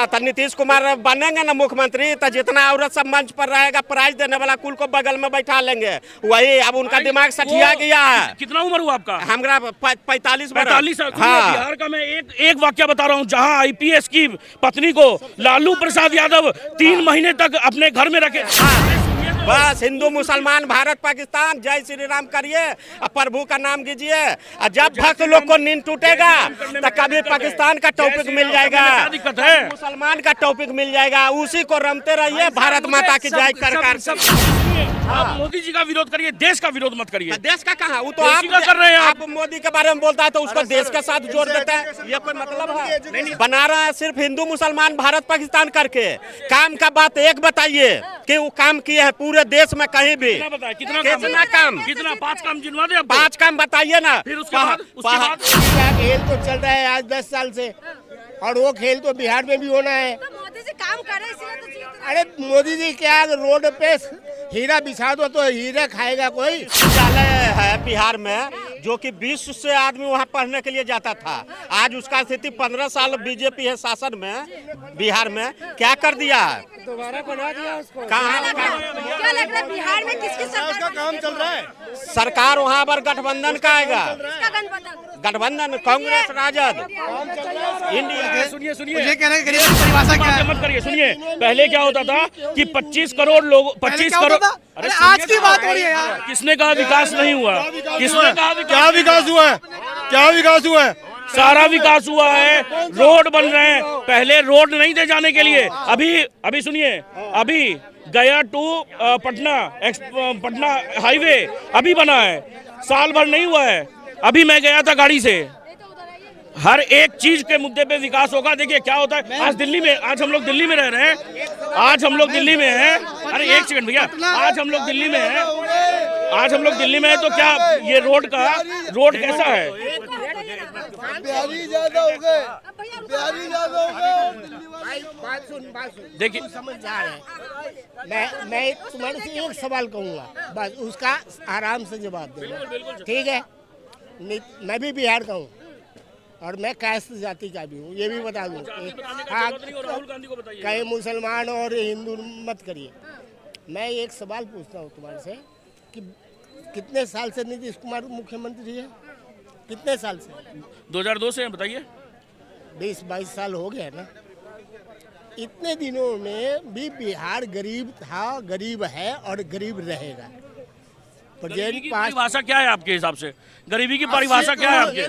तो नीतीश कुमार बनेंगे ना मुख्यमंत्री तो जितना औरत सब मंच पर रहेगा प्राइज देने वाला कुल को बगल में बैठा लेंगे। वही अब उनका दिमाग सठिया गया है। कितना उम्र हुआ आपका? हमारा 45 हाँ। बिहार का मैं एक वाक्य बता रहा हूँ, जहाँ IPS की पत्नी को लालू प्रसाद यादव 3 महीने तक अपने घर में रखे। बस हिंदू मुसलमान भारत पाकिस्तान जय श्री राम करिए, प्रभु का नाम कीजिए। जब भक्त लोग को नींद टूटेगा तो कभी पाकिस्तान का टॉपिक मिल जाएगा, दिक्कत है मुसलमान का टॉपिक मिल जाएगा, उसी को रमते रहिए। भारत माता की जय कर। आप मोदी जी का विरोध करिए, देश का विरोध मत करिए। देश का कहाँ, वो तो आप कर रहे हैं। आप मोदी के बारे में बोलता है तो उसको देश के साथ जोड़ देता है, ये कोई मतलब है? बना रहा है सिर्फ हिंदू मुसलमान भारत पाकिस्तान करके। काम का बात एक बताइए कि वो काम किए हैं पूरे देश में कहीं भी? कितना काम? कितना? 5 काम गिनवा दे। 5 काम बताइए ना। फिर उसके बाद खेल तो चल रहा है आज 10 साल से, और वो खेल तो बिहार में भी होना है। तो मोदी जी काम कर रहे हैं इसलिए तो जीत रहे हैं। अरे मोदी जी क्या रोड पे हीरा बिछा दो तो हीरा खाएगा कोई? विद्यालय है बिहार में जो कि 20 से आदमी वहाँ पढ़ने के लिए जाता था। आज उसका स्थिति 15 साल बीजेपी है शासन में बिहार में, क्या कर दिया? दोबारा बना दिया उसको। कहाँ क्या लग रहा है बिहार में किसकी सरकार का काम चल रहा है? सरकार वहाँ पर गठबंधन का आएगा। गठबंधन कांग्रेस राजद इंडिया। सुनिए ये कह रहे हैं परिभाषा क्या है? मत करिए, सुनिए। पहले क्या होता था कि 25 करोड़ लोग 25 करोड़। अरे आज की बात हो रही है यार। किसने कहा विकास नहीं हुआ? किसने कहा क्या विकास हुआ है? क्या विकास हुआ है? सारा विकास हुआ है, रोड बन रहे हैं। पहले रोड नहीं थे जाने के लिए। अभी सुनिए, अभी गया टू पटना हाईवे अभी बना है, साल भर नहीं हुआ है। अभी मैं गया था गाड़ी से। हर एक चीज के मुद्दे पे विकास होगा। देखिए क्या होता है आज दिल्ली में, आज हम लोग दिल्ली में रह रहे हैं, आज हम लोग दिल्ली में हैं। अरे एक सेकंड भैया, आज हम लोग दिल्ली में हैं, आज हम लोग दिल्ली में हैं, तो क्या ये रोड कैसा है? बिहारी ज्यादा हो गए, बिहारी ज्यादा हो गए। बात सुन देखिए समझ जा रहे हैं। मैं तुम्हारे से एक सवाल कहूँगा, बस उसका आराम से जवाब देना, ठीक है? मैं भी बिहार का हूँ और मैं कास्ट जाति का भी हूँ, ये भी बता दूँ। हाँ, कहीं मुसलमान और हिंदू मत करिए। मैं एक सवाल पूछता हूँ तुम्हारे से कि कितने साल से नीतीश कुमार मुख्यमंत्री है? कितने साल से? 2002 से। बताइए। 20-22 साल हो गए ना। इतने दिनों में भी बिहार गरीब था, गरीब है और गरीब रहेगा। गरीबी की परिभाषा क्या है आपके हिसाब से? गरीबी की परिभाषा क्या है आपके?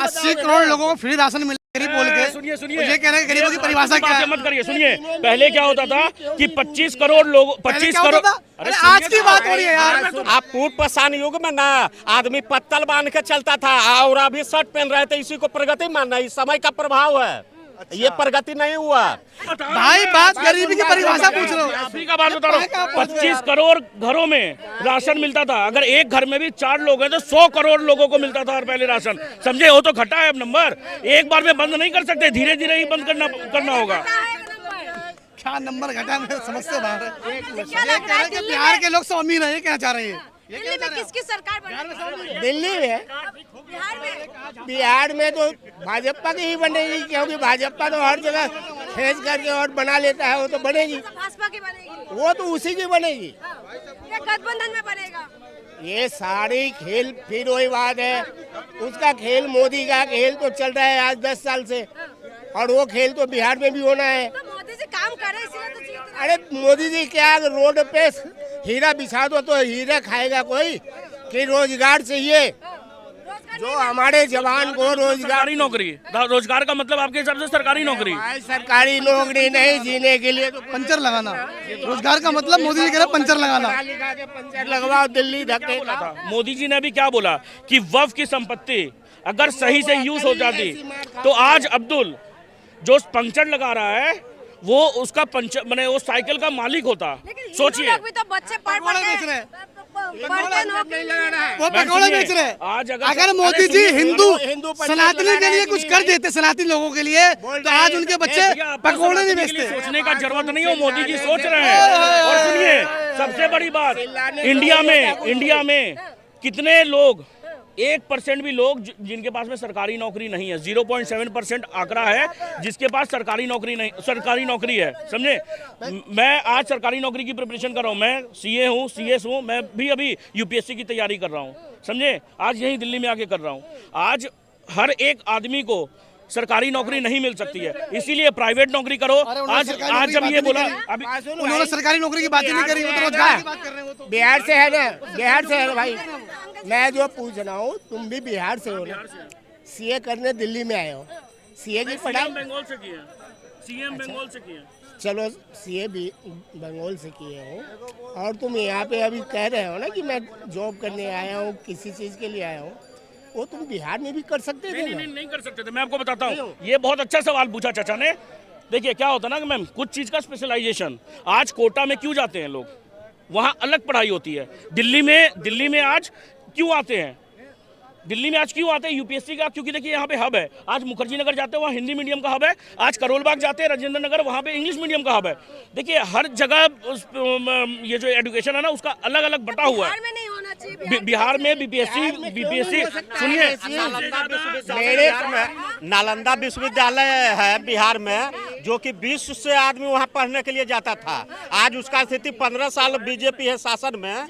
80 करोड़ लोगों को फ्री राशन मिले गरीब बोल के। सुनिए ये कह रहे हैं गरीबों की परिभाषा क्या है? मत करिए, सुनिए। पहले क्या होता था कि 25 करोड़ लोग 25 करोड़। अरे आज की बात हो रही है यार। आप पूर्व पसान युग में ना आदमी पत्तल बांध के चलता था और अभी शर्ट पहन रहे थे, इसी को प्रगति मानना? इस समय का प्रभाव है। ये प्रगति नहीं हुआ भाई। बात गरीबी की परिभाषा पूछ रहा हूँ। अभी का बात बता रहा हूँ। 25 करोड़ घरों में राशन मिलता था। अगर एक घर में भी 4 लोग हैं तो 100 करोड़ लोगों को मिलता था और पहले राशन। समझे? वो तो घटा है अब नंबर। एक बार में बंद नहीं कर सकते, धीरे धीरे ही बंद करना होगा। क्या नंबर घटा? मैं समझ से बाहर है। बिहार के लोग सब अमीर है, क्या चाह रहे हैं? दिल्ली में किसकी सरकार बनेगी? दिल्ली में, बिहार में तो भाजपा की ही बनेगी, क्योंकि भाजपा तो हर जगह खींच करके और बना लेता है। वो तो बनेगी, भाजपा की बनेगी, वो तो उसी की बनेगी। ये गठबंधन में बनेगा। ये सारी खेल फिर वही बात है। उसका खेल, मोदी का खेल तो चल रहा है आज 10 साल से, और वो खेल तो बिहार में भी होना है। तो मोदी जी काम कर रहे हैं इसलिए तो जीत रहे हैं। अरे मोदी जी क्या रोड पे हीरा बिछा दो तो हीरा खाएगा कोई? कि रोजगार चाहिए, जो हमारे जवान को रोजगार। सरकारी नौकरी, रोजगार का मतलब आपके हिसाब से सरकारी नौकरी? सरकारी नौकरी नहीं, जीने के लिए तो पंचर लगाना। रोजगार का मतलब मोदी जी कह रहे पंचर लगाना। पंचर लगवाओ, दिल्ली धक्के। मोदी जी ने भी क्या बोला कि वक्फ की संपत्ति अगर सही से यूज हो जाती तो आज अब्दुल जो पंचर लगा रहा है वो उसका पंचर मैंने वो साइकिल का मालिक होता। सोचिए, तो बच्चे पढ़ बेच रहे, वो पकौड़े बेच रहे। आज अगर मोदी जी हिंदू सनातनी के लिए कुछ कर देते, सनातनी लोगों के लिए, तो आज उनके बच्चे पकौड़े नहीं बेचते। सोचने का जरूरत नहीं है, मोदी जी सोच रहे हैं। और सुनिए सबसे बड़ी बात, इंडिया में कितने लोग 1% भी लोग जिनके पास में सरकारी नौकरी नहीं है, 0.7% आंकड़ा है जिसके पास सरकारी नौकरी है, समझे। मैं आज सरकारी नौकरी की प्रिपरेशन कर रहा हूँ, मैं सीए हूँ, सीएस हूँ, मैं भी अभी यूपीएससी की तैयारी कर रहा हूँ, समझे। आज यहीं दिल्ली में आके कर रहा हूँ। आज हर एक आदमी को सरकारी नौकरी नहीं मिल सकती है, इसीलिए प्राइवेट नौकरी करो। आज जब ये बोला, अभी उन्होंने सरकारी नौकरी की बात ही नहीं करी, वो तो रोजगार की बात कर रहे हैं। वो तो बिहार से है ना, बिहार से है भाई। मैं जो पूछ रहा हूँ, तुम भी बिहार से हो ना, सीए करने दिल्ली में आए हो, सीए की पढ़ाई बंगाल से की है, सीएम बंगाल से की है। चलो सीए भी बंगाल से किए हो, और तुम यहाँ पे अभी कह रहे हो ना कि मैं जॉब करने आया हूँ, किसी चीज़ के लिए आया हूँ, वो तुम बिहार में भी कर सकते थे ना? नहीं कर सकते थे। मैं आपको बताता हूँ, ये बहुत अच्छा सवाल पूछा चाचा ने। देखिए क्या होता है ना कि मैम, कुछ चीज़ का स्पेशलाइजेशन, आज कोटा में क्यों जाते हैं लोग, वहाँ अलग पढ़ाई होती है। दिल्ली में आज क्यों आते हैं, दिल्ली में आज क्यों आते हैं यूपीएससी का, क्योंकि देखिए यहाँ पे हब है। आज मुखर्जी नगर जाते हैं, वहाँ हिंदी मीडियम का हब है। आज करोल बाग जाते हैं, राजेंद्र नगर, वहाँ पे इंग्लिश मीडियम का हब है। देखिए हर जगह ये जो एजुकेशन है ना, उसका अलग अलग बटा हुआ है। बिहार में नहीं होना चाहिए। बिहार में बीपीएससी सुनिए, नालंदा विश्वविद्यालय है बिहार में, जो कि 20 से आदमी वहाँ पढ़ने के लिए जाता था। आज उसका स्थिति 15 साल बीजेपी है शासन में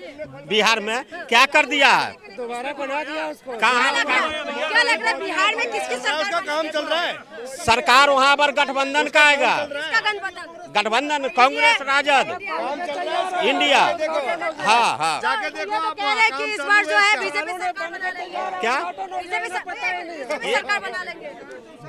बिहार में, क्या कर दिया है, दोबारा बना दिया उसको। क्या लग रहा है बिहार में किसकी सरकार का काम चल रहा है? सरकार वहाँ पर गठबंधन का आएगा, गठबंधन कांग्रेस राजद इंडिया। हाँ हाँ, कह रहे कि इस बार जो है बीजेपी सरकार बना लेंगे। क्या बीजेपी सरकार बना लेंगे?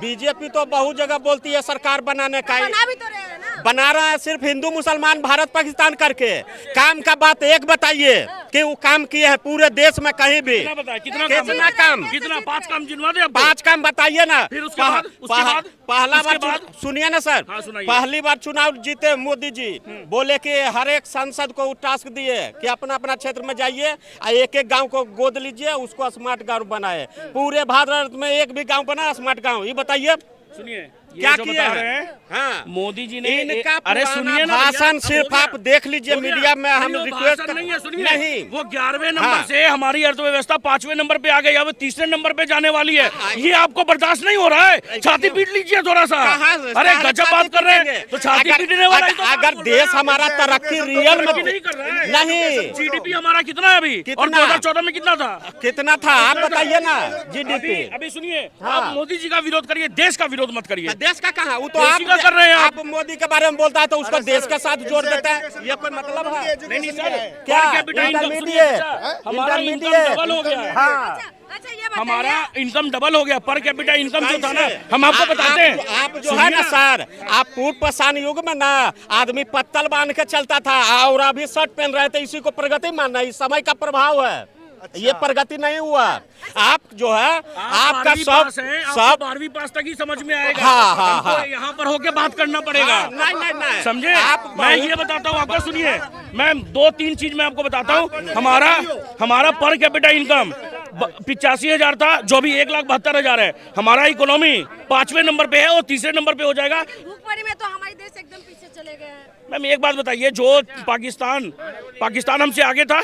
बीजेपी तो बहुत जगह बोलती है सरकार बनाने का, बना भी तो रहे हैं ना। बना रहा है सिर्फ हिंदू मुसलमान भारत पाकिस्तान करके। काम का बात एक बताइए कि वो काम किए हैं पूरे देश में कहीं भी, कितना काम, कितना 5 काम गिनवा दे, 5 काम बताइए ना। फिर उसके बाद पहला बार सुनिए ना सर, हाँ, सुनाइए। पहली बार चुनाव जीते मोदी जी, बोले कि हर एक सांसद को टास्क दिए कि अपना अपना क्षेत्र में जाइए, एक एक गांव को गोद लीजिए, उसको स्मार्ट गांव बनाए। पूरे भारत में एक भी गांव बना स्मार्ट गांव, ये बताइए। सुनिए क्या जो किया बता रहे हैं, हाँ, मोदी जी ने इनका अरे सुनिए ना, भाषण सिर्फ आप देख लीजिए हो गया। मीडिया में, हम नहीं, वो रिक्वेस्ट भाषण नहीं है, सुनिए नहीं, वो 11वें नंबर हाँ। से हमारी अर्थव्यवस्था 5वें नंबर पे आ गई, अब 3रे नंबर पे जाने वाली है। ये आपको बर्दाश्त नहीं हो रहा है? छाती पीट लीजिए थोड़ा सा। अरे गजब बात कर रहे हैं, तो छाती पीटने वाला ही तो अगर देश हमारा तरक्की रियल में नहीं कर रहा है। नहीं, जीडीपी हमारा कितना है अभी, और 2014 में कितना था? कितना था आप बताइए ना जीडीपी। अभी सुनिए, आप मोदी जी का विरोध करिए, देश का विरोध मत करिए। देश का कहाँ, वो तो देश का कर रहे हैं आप मोदी के बारे में बोलता है तो उसको देश के साथ जोड़ देता है, ये कोई मतलब है? नहीं सर, क्या इंटरमीडिएट हमारा इनकम डबल हो गया है। हाँ, अच्छा ये हमारा इनकम डबल हो गया, पर कैपिटा इनकम जो था ना, हम आपको बताते हैं। आप जो है ना सर, आप पूर्व पाषाण युग में ना आदमी पत्तल बांध के चलता था, और अभी शर्ट पहन रहे थे, इसी को प्रगति मानना, इस समय का प्रभाव है। ये प्रगति नहीं हुआ। आप जो है आपका सब 12वीं पास तक ही समझ में आएगा। हाँ, हाँ, हाँ। यहाँ पर होके बात करना पड़ेगा। नहीं समझे? आप मैं ये बताता हूँ आपको, सुनिए, मैं 2-3 चीज मैं आपको बताता हूँ। हमारा पर कैपिटा इनकम 85,000 था, जो भी 1,72,000 है। हमारा इकोनॉमी 5वें नंबर पे है, और 3रे नंबर पे हो जाएगा। भूखमरी में तो हमारे देश एकदम पीछे चले गए हैं। मैम एक बात बताइए, जो पाकिस्तान हमसे आगे था,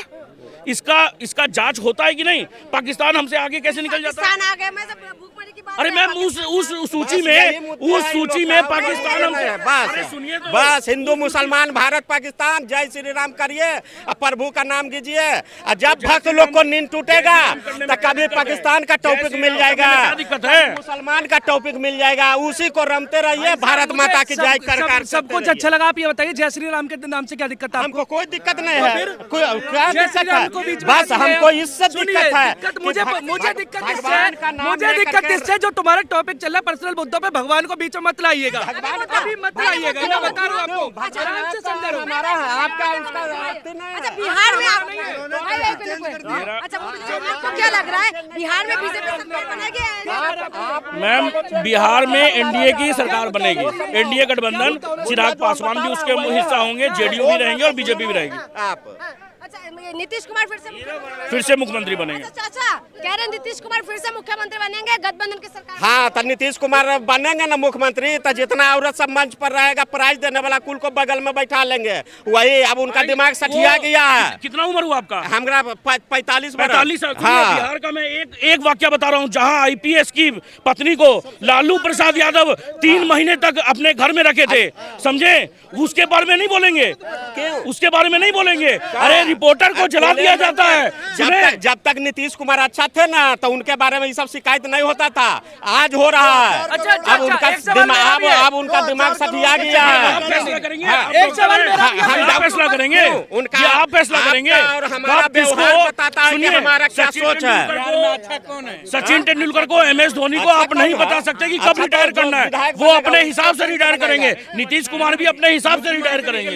इसका जांच होता है कि नहीं? पाकिस्तान हमसे आगे कैसे निकल जाता है? पाकिस्तान आ गए, मैं सब भूखमरी की बात। अरे मैम उस सूची में पाकिस्तान हमसे, बस हिंदू मुसलमान भारत पाकिस्तान जय श्री राम करिए, प्रभु का नाम कीजिए, और जब भक्त लोग को नींद टूटेगा तो कभी पाकिस्तान का टॉपिक मिल जाएगा, दिक्कत है, मुसलमान का टॉपिक मिल जाएगा, उसी को रमते रहिए। भारत माता की जय कर सब कुछ अच्छा लगा। आप ये बताइए, जय श्री राम के नाम से क्या दिक्कत है? हमको कोई दिक्कत नहीं है, क्या दिक्कत है? बस हमको इससे दिक्कत है, मुझे दिक्कत इससे जो तुम्हारा टॉपिक चल रहा है पर्सनल मुद्दों पे, भगवान को बीच में मत लाइएगा, अभी मत लाइएगा। मैं बता रहा हूँ आपको, आराम से समझो। हमारा है आपका उसका। अच्छा बिहार में अच्छा आपको क्या लग रहा है बिहार में बीजेपी सरकार बनेगी? मैम बिहार में एनडीए की सरकार बनेगी, एनडीए गठबंधन, चिराग पासवान भी उसके हिस्सा होंगे, जेडीयू भी रहेंगे और बीजेपी भी रहेगी। आप अच्छा, नीतीश कुमार फिर से मुख्यमंत्री बनेंगे। अच्छा चाचा कह रहे हैं नीतीश कुमार फिर से मुख्यमंत्री बनेंगे गठबंधन की सरकार। हाँ, तो नीतीश कुमार बनेंगे ना मुख्यमंत्री, तो जितना औरत सब मंच पर रहेगा प्राइज देने वाला कुल को बगल में बैठा लेंगे। वही अब उनका दिमाग सठिया गया है। कितना उम्र हुआ आपका? हमारा 45 45। हाँ। बिहार का मैं एक वाक्य बता रहा हूँ, जहाँ आईपीएस की पत्नी को लालू प्रसाद यादव 3 महीने तक अपने घर में रखे थे, समझे? उसके बारे में नहीं बोलेंगे, उसके बारे में नहीं बोलेंगे। अरे रिपोर्टर को जला दिया जाता है। जब तक नीतीश कुमार अच्छा थे ना, तो उनके बारे में ये सब शिकायत नहीं होता था। आज हो रहा है। अब उनका दिमाग सठिया गया है। आप फैसला करेंगे, एक सवाल मेरा भी है। हम फैसला करेंगे, उनका ये आप फैसला करेंगे। और हमारा व्यवहार बताता है कि हमारा क्या सोच है। सचिन तेंदुलकर को, MS धोनी को आप नहीं बता सकते कि कब रिटायर करना है। वो अपने हिसाब से रिटायर करेंगे। नीतीश कुमार भी अपने हिसाब से रिटायर करेंगे।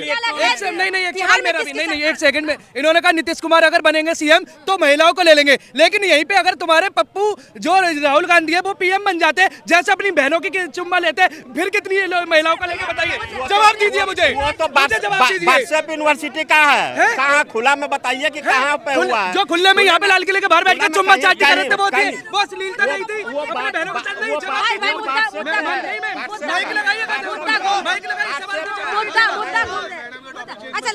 एक सेकंड में इन्होंने कहा नीतीश कुमार अगर बनेंगे सीएम तो महिलाओं को ले लेंगे, लेकिन यहीं पे अगर तुम्हारे पप्पू जो राहुल गांधी है वो पीएम बन जाते, जैसे अपनी बहनों की चुम्मा लेते, फिर कितनी महिलाओं को लेंगे बताइए? जवाब दीजिए मुझे। वो तो व्हाट्सएप यूनिवर्सिटी का है, कहाँ खुला में बताइए कि कहाँ पे हुआ है। जो खुले में यहाँ पे लाल किले के बाहर बैठ के चुम्मा चाटी कर रहे थे, वो अश्लीलता नहीं थी? अपने बहनों को नहीं अच्छा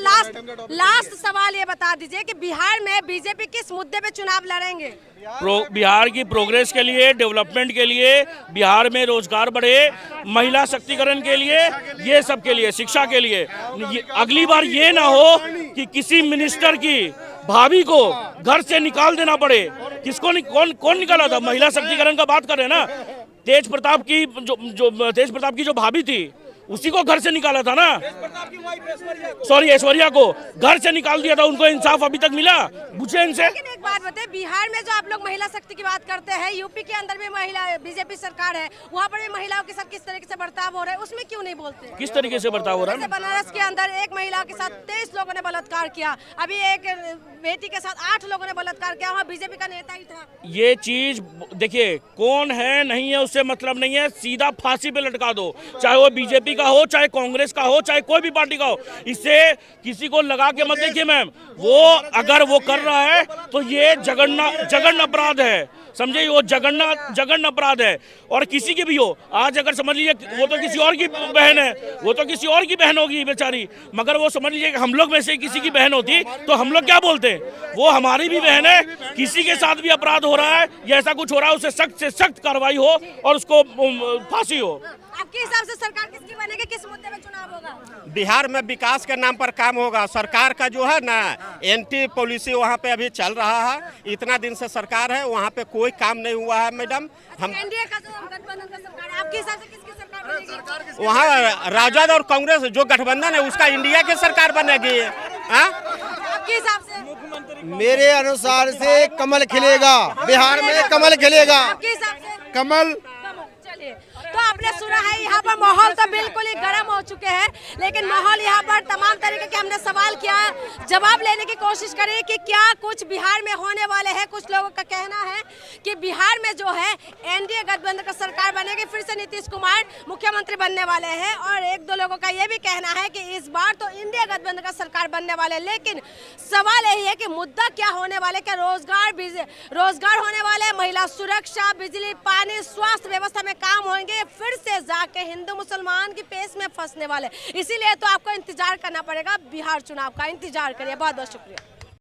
लास्ट सवाल ये बता दीजिए कि बिहार में बीजेपी किस मुद्दे पे चुनाव लड़ेंगे? बिहार की प्रोग्रेस के लिए, डेवलपमेंट के लिए, बिहार में रोजगार बढ़े, महिला शक्तिकरण के लिए, ये सब के लिए, शिक्षा के लिए। अगली बार ये ना हो कि किसी मिनिस्टर की भाभी को घर से निकाल देना पड़े। किसको कौन निकाला था? महिला शक्तिकरण का बात कर रहे हैं ना। तेज प्रताप की जो भाभी थी उसी को घर से निकाला था ना। सॉरी, ऐश्वर्या को घर से निकाल दिया था। उनको इंसाफ अभी तक मिला? पूछे इनसे। लेकिन एक बात बताइए, बिहार में जो आप लोग महिला शक्ति की बात करते हैं, यूपी के अंदर भी महिला बीजेपी सरकार है, वहाँ पर भी महिलाओं के साथ किस तरीके से बर्ताव हो रहा है, उसमें क्यों नहीं बोलते? किस तरीके से बर्ताव हो रहा है? बनारस के अंदर एक महिला के साथ 23 लोगों ने बलात्कार किया, अभी एक बेटी के साथ 8 लोगों ने बलात्कार किया, वहाँ बीजेपी का नेता ही था। ये चीज देखिए, कौन है नहीं है उससे मतलब नहीं है, सीधा फांसी पे लटका दो। चाहे वो बीजेपी का हो, चाहे कांग्रेस का हो, चाहे कोई भी पार्टी का हो। इससे किसी को लगा के मत देखिए मैम। वो अगर वो कर रहा है तो ये जघन्य अपराध है, समझे? वो जघन्य अपराध है। और किसी की भी हो, आज अगर समझ लीजिए वो तो किसी और की बहन है, वो तो किसी और की बहन होगी बेचारी, मगर वो समझ लीजिए कि हम लोग में से किसी की बहन होती तो हम लोग क्या बोलते हैं? वो हमारी भी बहन है। किसी के साथ भी अपराध हो रहा है या ऐसा कुछ हो रहा है, उससे सख्त से सख्त कार्रवाई हो और उसको फांसी हो। आपके हिसाब से सरकार किसकी बनेगी, किस मुद्दे पे चुनाव होगा? बिहार में विकास के नाम पर काम होगा। सरकार का जो है ना एंटी पॉलिसी वहाँ पे अभी चल रहा है। इतना दिन से सरकार है, वहाँ पे कोई काम नहीं हुआ है मैडम। हम एनडीए का जो गठबंधन का सरकार है, आपके हिसाब से किसकी सरकार बनेगी? वहाँ राजद और कांग्रेस जो गठबंधन है उसका इंडिया की सरकार बनेगी। आपके हिसाब से? मेरे अनुसार से कमल खिलेगा, बिहार में कमल खिलेगा। आपके हिसाब से? कमल। चलिए, तो आपने सुना है यहाँ पर माहौल तो बिल्कुल ही गर्म हो चुके हैं, लेकिन माहौल यहाँ पर तमाम तरीके के हमने सवाल किया, जवाब लेने की कोशिश करें कि क्या कुछ बिहार में होने वाले हैं। कुछ लोगों का कहना है कि बिहार में जो है एनडीए गठबंधन का सरकार बनेगी, फिर से नीतीश कुमार मुख्यमंत्री बनने वाले हैं। और 1-2 लोगों का ये भी कहना है कि इस बार तो इंडिया गठबंधन का सरकार बनने वाले। लेकिन सवाल यही है कि मुद्दा क्या होने वाले? क्या रोजगार होने वाले, महिला सुरक्षा, बिजली, पानी, स्वास्थ्य व्यवस्था में काम होंगे, फिर से जाके हिंदू मुसलमान की पेश में फंसने वाले? इसीलिए तो आपको इंतजार करना पड़ेगा बिहार चुनाव का। इंतजार करिए। बहुत बहुत शुक्रिया।